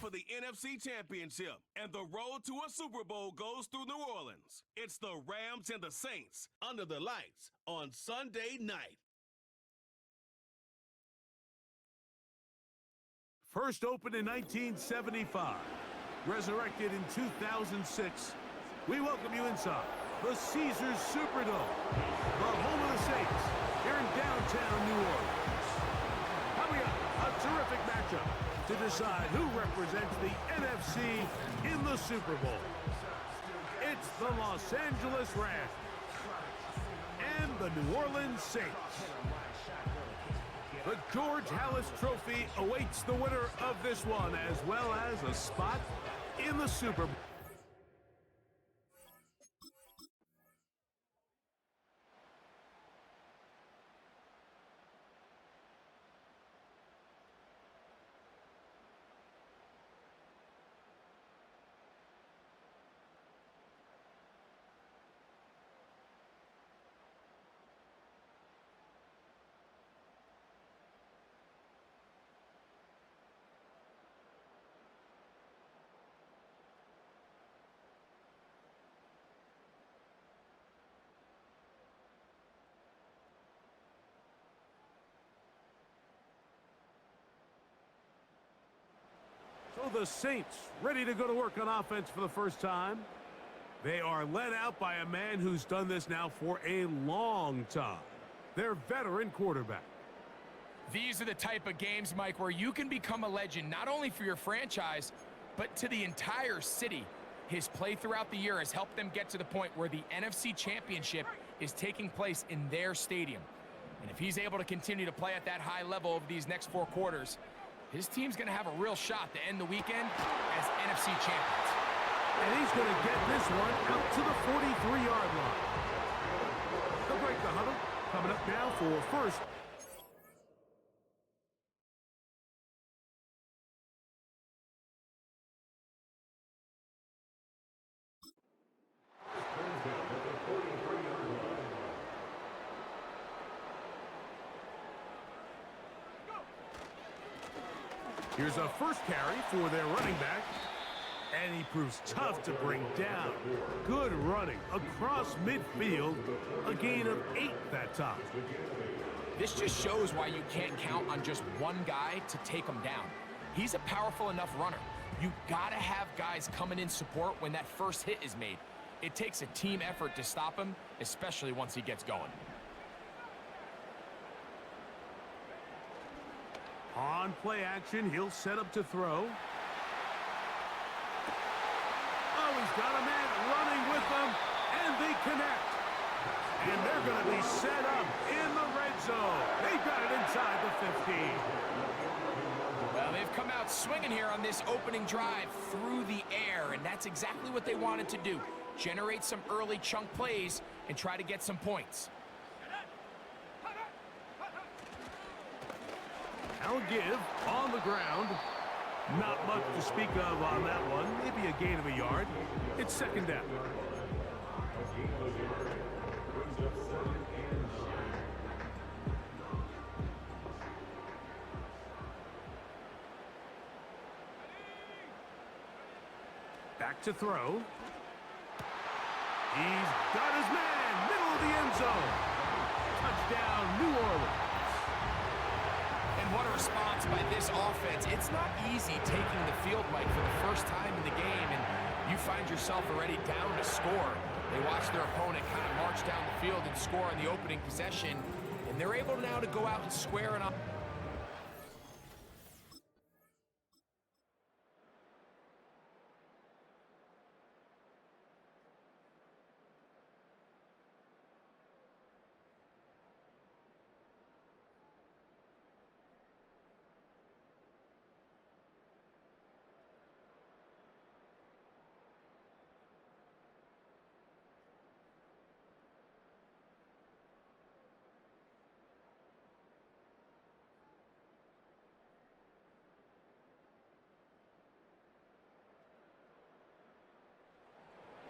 for the NFC Championship, and the road to a Super Bowl goes through New Orleans. It's the Rams and the Saints under the lights on Sunday night. First opened in 1975, resurrected in 2006, we welcome you inside the Caesars Superdome, the home of the Saints, here in downtown New Orleans. Coming up, a terrific matchup to decide who represents the NFC in the Super Bowl. It's the Los Angeles Rams and the New Orleans Saints. The George Halas Trophy awaits the winner of this one, as well as a spot in the Super Bowl. So the Saints ready to go to work on offense for the first time. They are led out by a man who's done this now for a long time. Their veteran quarterback. These are the type of games, Mike, where you can become a legend, not only for your franchise, but to the entire city. His play throughout the year has helped them get to the point where the NFC Championship is taking place in their stadium. And if he's able to continue to play at that high level over these next 4 quarters, his team's going to have a real shot to end the weekend as NFC champions. And he's going to get this one out to the 43-yard line. They'll break the huddle. Coming up now for first. Here's a first carry for their running back. And he proves tough to bring down. Good running across midfield. A gain of 8 that time. This just shows why you can't count on just one guy to take him down. He's a powerful enough runner. You gotta have guys coming in support when that first hit is made. It takes a team effort to stop him, especially once he gets going. On play action, he'll set up to throw. Oh, he's got a man running with them, and they connect. And they're going to be set up in the red zone. They've got it inside the 15. Well, they've come out swinging here on this opening drive through the air, and that's exactly what they wanted to do. Generate some early chunk plays and try to get some points. I'll give on the ground. Not much to speak of on that one. Maybe a gain of a yard. It's second down. Back to throw. He's got his man. Middle of the end zone. Touchdown, New Orleans. And what a response by this offense. It's not easy taking the field, Mike, for the first time in the game, and you find yourself already down to score. They watch their opponent kind of march down the field and score on the opening possession, and they're able now to go out and square it up.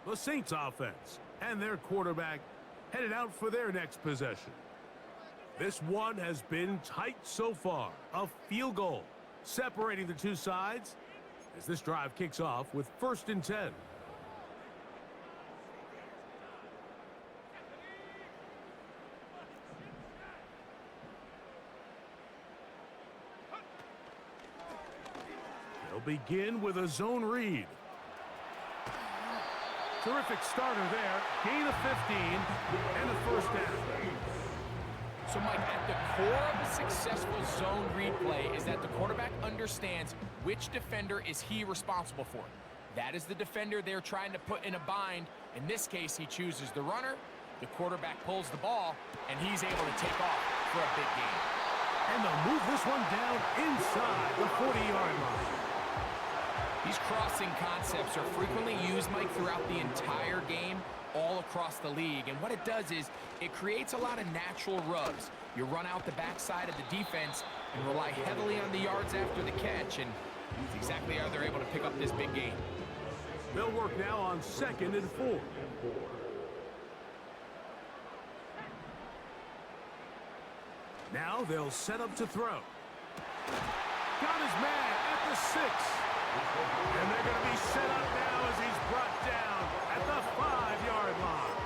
The Saints offense and their quarterback headed out for their next possession. This one has been tight so far. A field goal separating the two sides. as this drive kicks off with 1st and 10. They'll begin with a zone read. Terrific starter there. Gain of 15 and a 1st down. So, Mike, at the core of a successful zone read play is that the quarterback understands which defender is he responsible for. That is the defender they're trying to put in a bind. In this case, he chooses the runner. The quarterback pulls the ball, and he's able to take off for a big gain. And they'll move this one down inside the 40-yard line. These crossing concepts are frequently used, Mike, throughout the entire game, all across the league. And what it does is it creates a lot of natural rubs. You run out the backside of the defense and rely heavily on the yards after the catch, and that's exactly how they're able to pick up this big gain. They'll work now on 2nd and 4. Now they'll set up to throw. Got his man at the 6. And they're going to be set up now as he's brought down at the 5-yard line.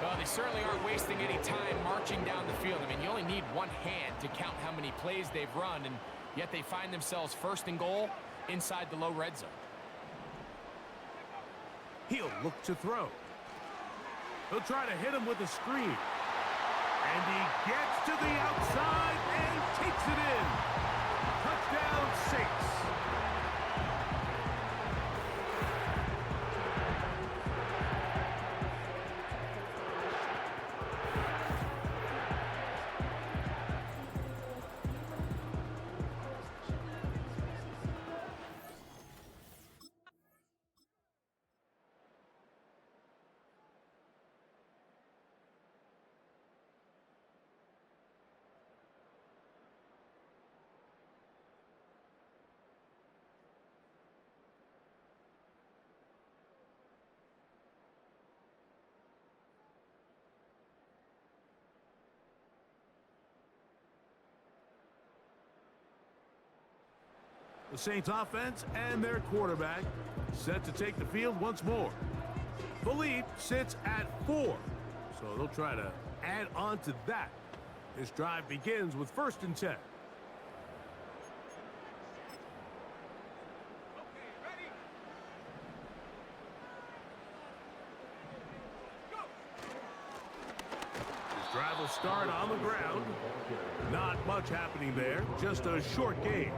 Well, they certainly aren't wasting any time marching down the field. I mean, you only need one hand to count how many plays they've run, and yet they find themselves 1st and goal inside the low red zone. He'll look to throw. He'll try to hit him with a screen. And he gets to the outside and takes it in. Touchdown, Saints. The Saints offense and their quarterback set to take the field once more. The lead sits at 4, so they'll try to add on to that. This drive begins with 1st and 10. This drive will start on the ground. Not much happening there, just a short gain.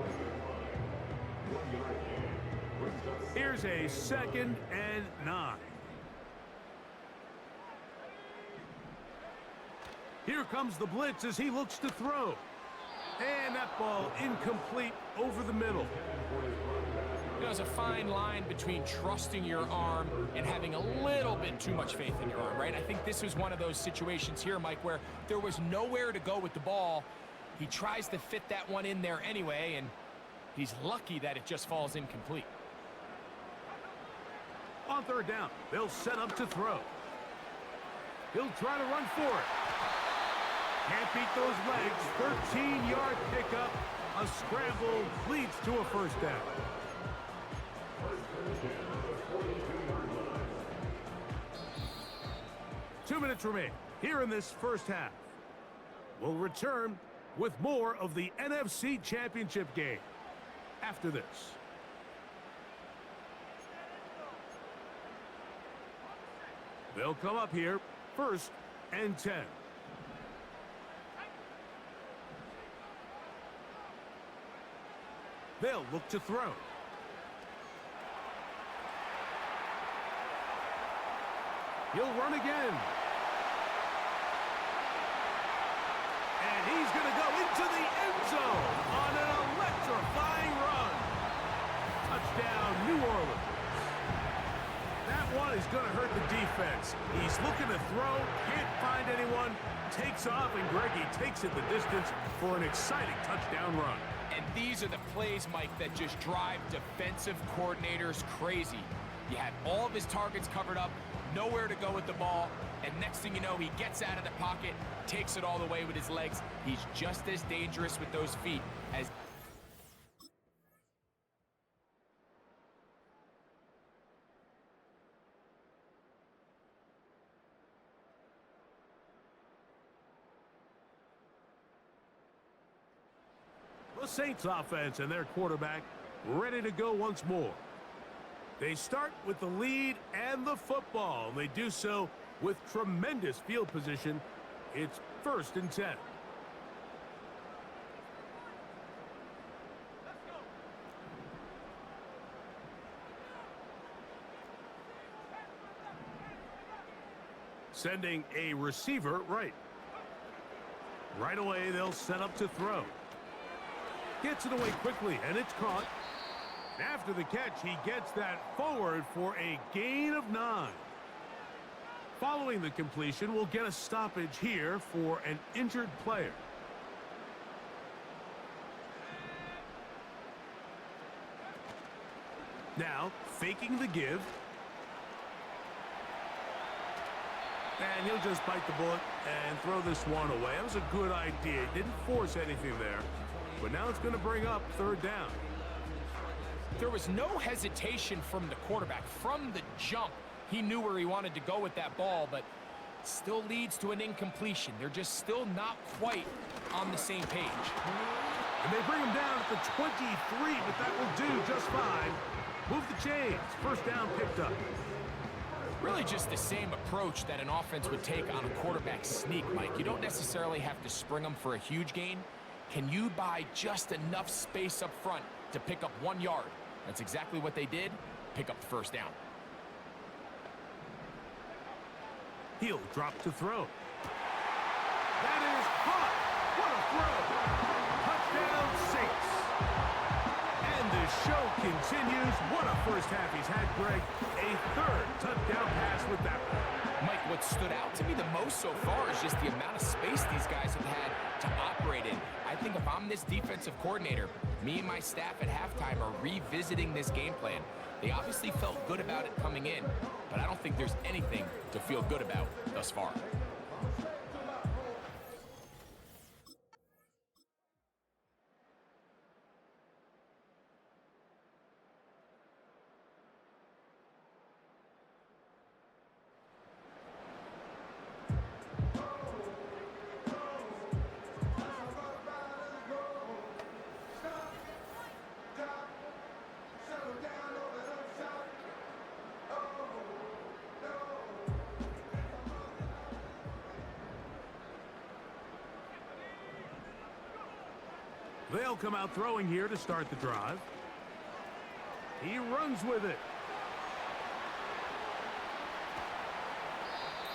Here's a 2nd and 9. Here comes the blitz as he looks to throw. And that ball incomplete over the middle. There's a fine line between trusting your arm and having a little bit too much faith in your arm, right? I think this was one of those situations here, Mike, where there was nowhere to go with the ball. He tries to fit that one in there anyway, and he's lucky that it just falls incomplete. On 3rd down, they'll set up to throw. He'll try to run for it. Can't beat those legs. 13-yard pickup. A scramble leads to a 1st down. Two minutes remain here in this 1st half. We'll return with more of the NFC Championship game after this. They'll come up here, 1st and 10. They'll look to throw. He'll run again. And he's going to go into the end zone on an electrifying run. Touchdown, New Orleans. That one is going to hurt the defense. He's looking to throw, can't find anyone, takes off, and Greggy takes it the distance for an exciting touchdown run. And these are the plays, Mike, that just drive defensive coordinators crazy. You had all of his targets covered up, nowhere to go with the ball, and next thing you know, he gets out of the pocket, takes it all the way with his legs. He's just as dangerous with those feet as Saints offense and their quarterback ready to go once more. They start with the lead and the football. They do so with tremendous field position. It's 1st and 10. Sending a receiver right. Right away, they'll set up to throw. Gets it away quickly, and it's caught. After the catch, he gets that forward for a gain of 9. Following the completion, we'll get a stoppage here for an injured player. Now, faking the give. And he'll just bite the bullet and throw this one away. That was a good idea. He didn't force anything there. But now it's going to bring up 3rd down. There was no hesitation from the quarterback. From the jump, he knew where he wanted to go with that ball, but still leads to an incompletion. They're just still not quite on the same page. And they bring him down at the 23, but that will do just fine. Move the chains. 1st down picked up. Really just the same approach that an offense would take on a quarterback sneak, Mike. You don't necessarily have to spring them for a huge gain. Can you buy just enough space up front to pick up 1 yard? That's exactly what they did. Pick up the 1st down. He'll drop to throw. That is hot. What a throw. Touchdown, Saints. And the show continues. What a first half he's had, Greg. A 3rd touchdown pass with that one. Mike, what stood out to me the most so far is just the amount of space these guys have had to operate in. I think if I'm this defensive coordinator, me and my staff at halftime are revisiting this game plan. They obviously felt good about it coming in, but I don't think there's anything to feel good about thus far. They'll come out throwing here to start the drive. He runs with it.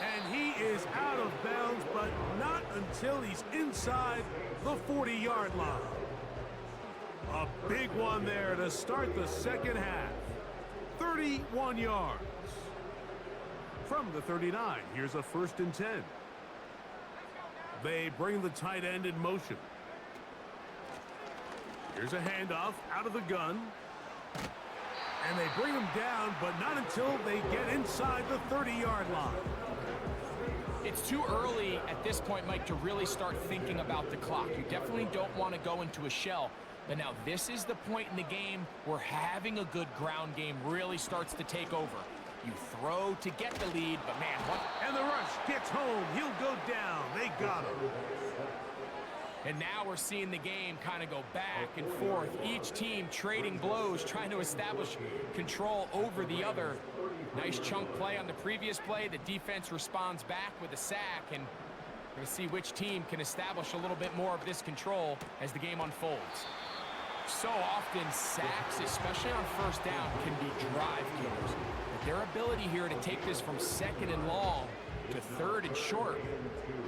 And he is out of bounds, but not until he's inside the 40-yard line. A big one there to start the 2nd half. 31 yards. From the 39, here's a 1st and 10. They bring the tight end in motion. Here's a handoff out of the gun. And they bring him down, but not until they get inside the 30-yard line. It's too early at this point, Mike, to really start thinking about the clock. You definitely don't want to go into a shell. But now this is the point in the game where having a good ground game really starts to take over. You throw to get the lead, but man, what? And the rush gets home. He'll go down. They got him. And now we're seeing the game kind of go back and forth. Each team trading blows, trying to establish control over the other. Nice chunk play on the previous play. The defense responds back with a sack, and we're going to see which team can establish a little bit more of this control as the game unfolds. So often, sacks, especially on 1st down, can be drive killers. But their ability here to take this from 2nd and long to 3rd and short,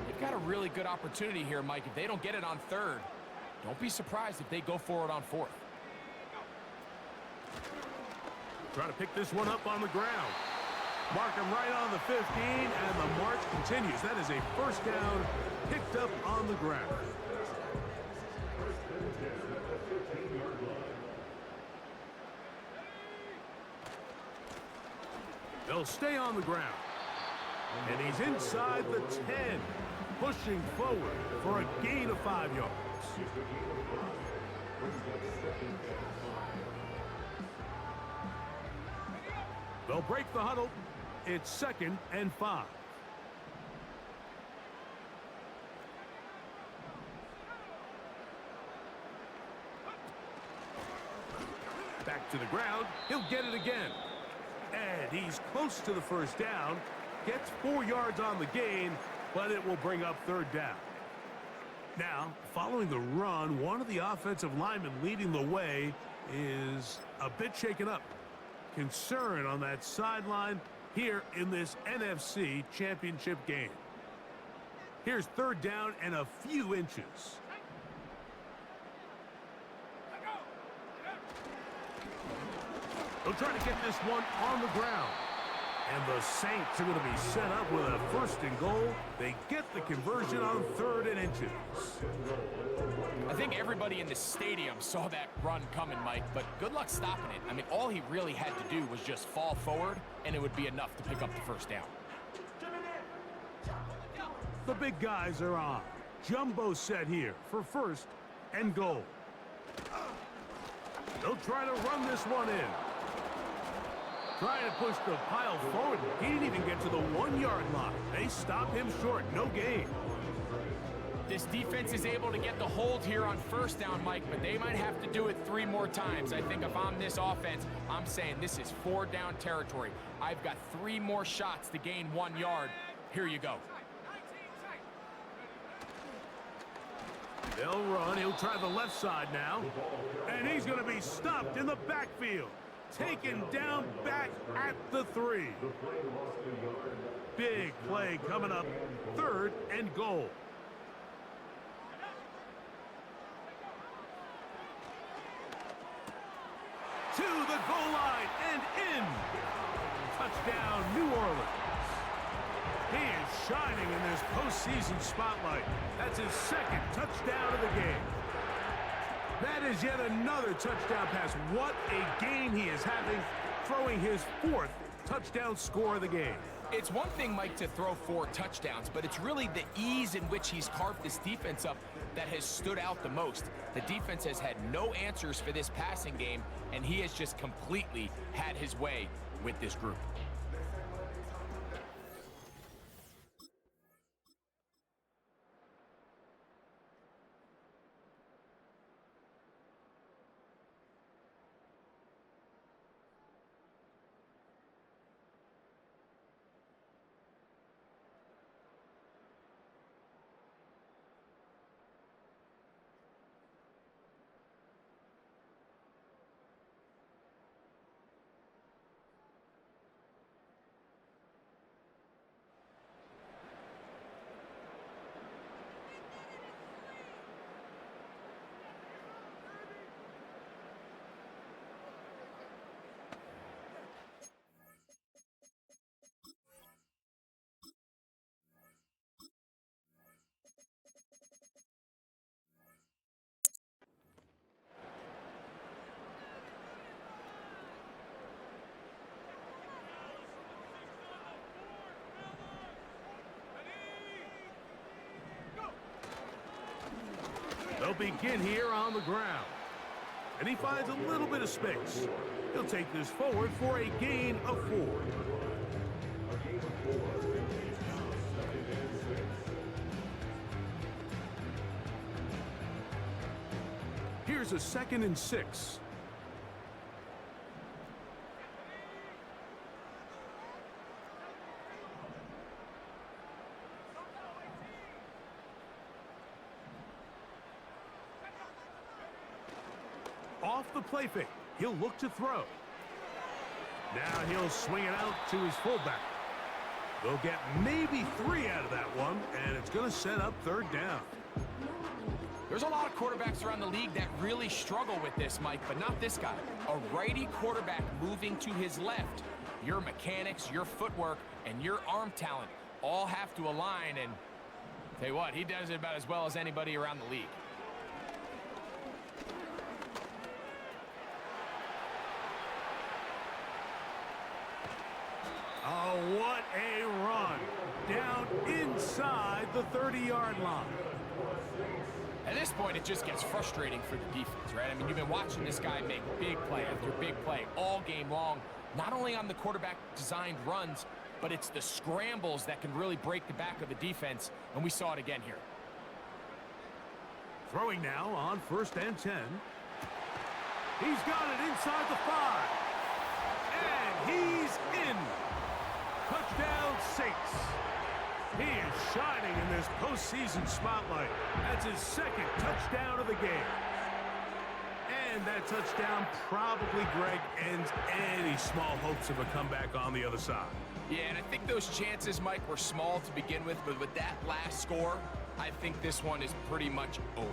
they've got a really good opportunity here, Mike. If they don't get it on 3rd, don't be surprised if they go for it on 4th. Trying to pick this one up on the ground. Mark him right on the 15, and the march continues. That is a 1st down picked up on the ground. They'll stay on the ground. And he's inside the 10, pushing forward for a gain of 5 yards. They'll break the huddle. It's 2nd and 5. to the ground. He'll get it again. And he's close to the first down. Gets 4 yards on the gain, but it will bring up third down. Now, following the run, one of the offensive linemen leading the way is a bit shaken up. Concern on that sideline here in this NFC Championship game. Here's third down and a few inches. They'll try to get this one on the ground. And the Saints are going to be set up with a first and goal. They get the conversion on 3rd and inches. I think everybody in the stadium saw that run coming, Mike, but good luck stopping it. I mean, all he really had to do was just fall forward, and it would be enough to pick up the first down. The big guys are on. Jumbo set here for first and goal. They'll try to run this one in. Trying to push the pile forward. He didn't even get to the 1-yard line. They stop him short. No gain. This defense is able to get the hold here on first down, Mike, but they might have to do it 3 more times. I think if I'm this offense, I'm saying this is 4-down territory. I've got 3 more shots to gain 1 yard. Here you go. They'll run. He'll try the left side now. And he's going to be stopped in the backfield. Taken down back at the 3. Big play coming up. 3rd and goal. To the goal line and in. Touchdown, New Orleans. He is shining in this postseason spotlight. That's his 2nd touchdown of the game. That is yet another touchdown pass. What a game he is having, throwing his 4th touchdown score of the game. It's one thing, Mike, to throw 4 touchdowns, but it's really the ease in which he's carved this defense up that has stood out the most. The defense has had no answers for this passing game, and he has just completely had his way with this group. They'll begin here on the ground. And he finds a little bit of space. He'll take this forward for a gain of 4. Here's a 2nd and 6. Off the play fake, he'll look to throw. Now he'll swing it out to his fullback. They'll get maybe 3 out of that one, and it's going to set up 3rd down. There's a lot of quarterbacks around the league that really struggle with this, Mike, but not this guy. A righty quarterback moving to his left. Your mechanics, your footwork, and your arm talent all have to align, and tell you what, he does it about as well as anybody around the league. Oh, what a run. Down inside the 30-yard line. At this point, it just gets frustrating for the defense, right? I mean, you've been watching this guy make big play after big play all game long, not only on the quarterback-designed runs, but it's the scrambles that can really break the back of the defense, and we saw it again here. Throwing now on 1st and 10. He's got it inside the 5. And he's in. Touchdown, Saints. He is shining in this postseason spotlight. That's his second touchdown of the game. And that touchdown probably, Greg, ends any small hopes of a comeback on the other side. Yeah, and I think those chances, Mike, were small to begin with, but with that last score, I think this one is pretty much over.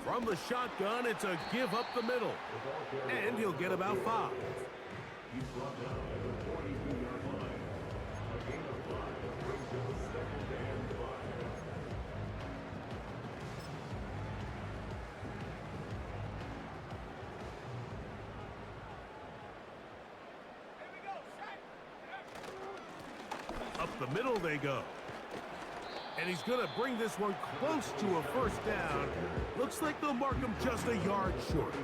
From the shotgun, it's a give up the middle. And he'll get about 5. Up the middle they go. And he's going to bring this one close to a first down. Looks like they'll mark him just a yard short.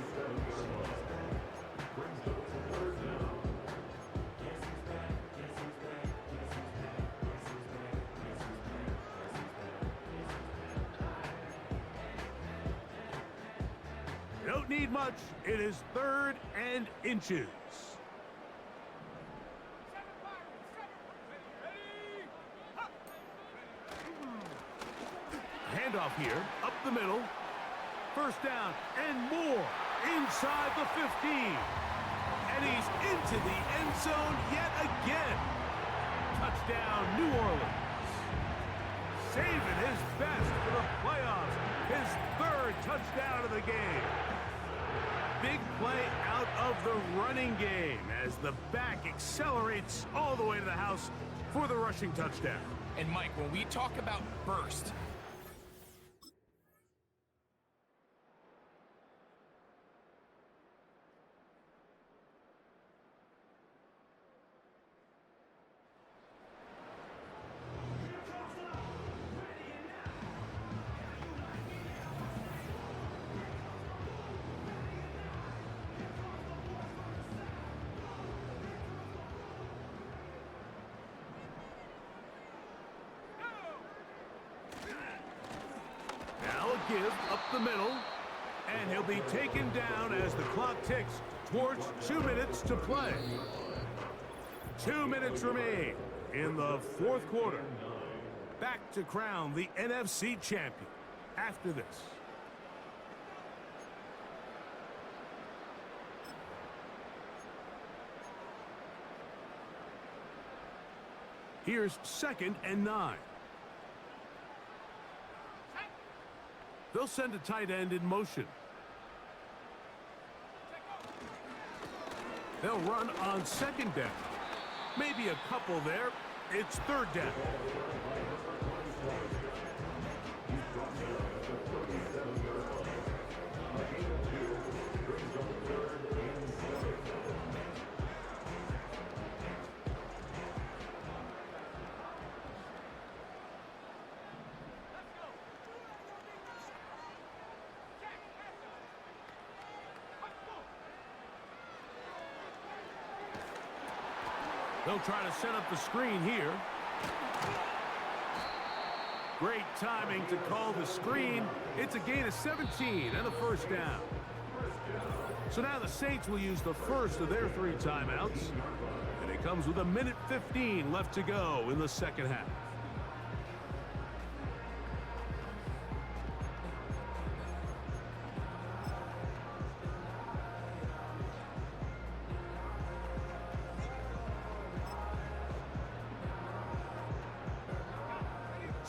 Don't need much. It is 3rd and inches. Handoff here, up the middle. First down and more inside the 15. And he's into the end zone yet again. Touchdown, New Orleans. Saving his best for the playoffs. His 3rd touchdown of the game. Big play out of the running game as the back accelerates all the way to the house for the rushing touchdown. And Mike, when we talk about burst, give up the middle, and he'll be taken down as the clock ticks towards 2 minutes to play. 2 minutes remain in the 4th quarter. Back to crown the NFC champion after this. Here's 2nd and 9. They'll send a tight end in motion. They'll run on 2nd down. Maybe a couple there. It's 3rd down. They'll try to set up the screen here. Great timing to call the screen. It's a gain of 17 and a first down. So now the Saints will use the first of their 3 timeouts. And it comes with 1:15 left to go in the 2nd half.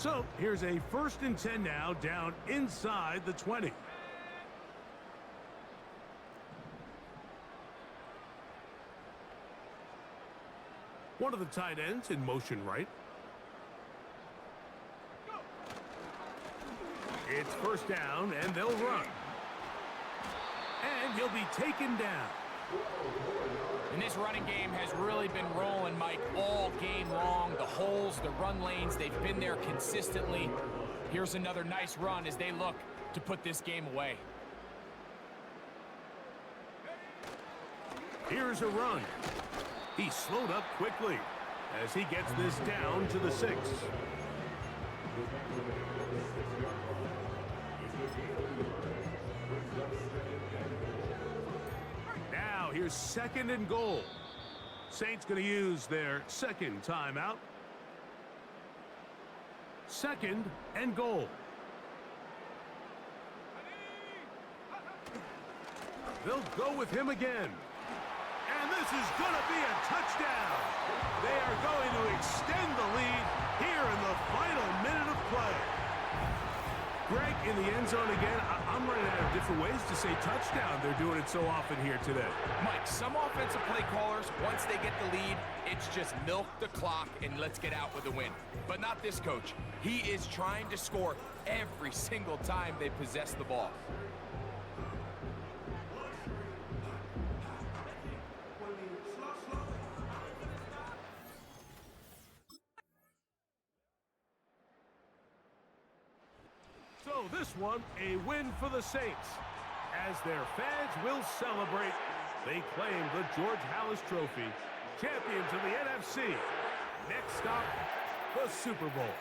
So here's a 1st and 10 now, down inside the 20. One of the tight ends in motion right. It's 1st down, and they'll run. And he'll be taken down. And this running game has really been rolling, Mike, all game long. The holes, the run lanes, they've been there consistently. Here's another nice run as they look to put this game away. Here's a run. He slowed up quickly as he gets this down to the 6. Now here's 2nd and goal. Saints going to use their 2nd timeout. 2nd and goal. They'll go with him again. And this is going to be a touchdown. They are going to extend the lead here in the final minute of play. Greg, in the end zone again. I'm running out of different ways to say touchdown. They're doing it so often here today. Mike, some offensive play callers, once they get the lead, it's just milk the clock and let's get out with a win. But not this coach. He is trying to score every single time they possess the ball. So this one, a win for the Saints. As their fans will celebrate, they claim the George Halas Trophy, champions of the NFC. Next stop, the Super Bowl.